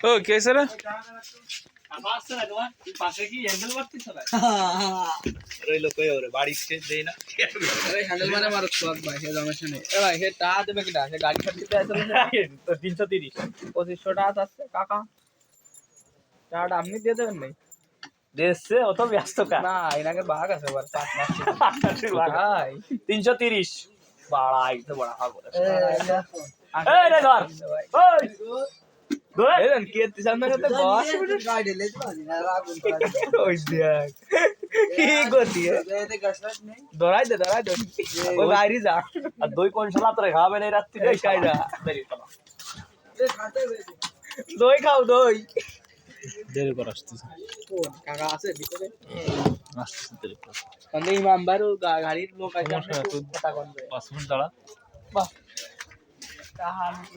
ও কে sir handle মানে মারো তো ভাই হে রমেশ নেই এ ভাই হে টা দেবে কিটা হে গাড়ি খাট দিতে আসলে 330 2500 টাকা আছে কাকা টাকা আপনি দিয়ে দেবেন নাই দেশে অত ব্যস্ত কা না এনাকে ভাগ আছে এবার 5 মাস ভাই 330 বাড়াই তো বড় হবে এই রে ধর ওই ধর এলেন কে দিছান না তো বস গাড়ি লে তো না রাগুন করা ওই দেখ কি গতি দৌড়াই দে ওই বাইরে যা আর দই কোন শালা তোরে খাবে না রাত্রি এই কায়দা দেরি করা দই খাও দই দেরি করা আসতেছে কোন কাকা আছে ভিতরে আসতেছে দেরি করা মানে ইমাম বারু গাড়ির লোক আছে সমস্যা তুই কথা কোন 5 মিনিট দাঁড়া বাহ তাহান কি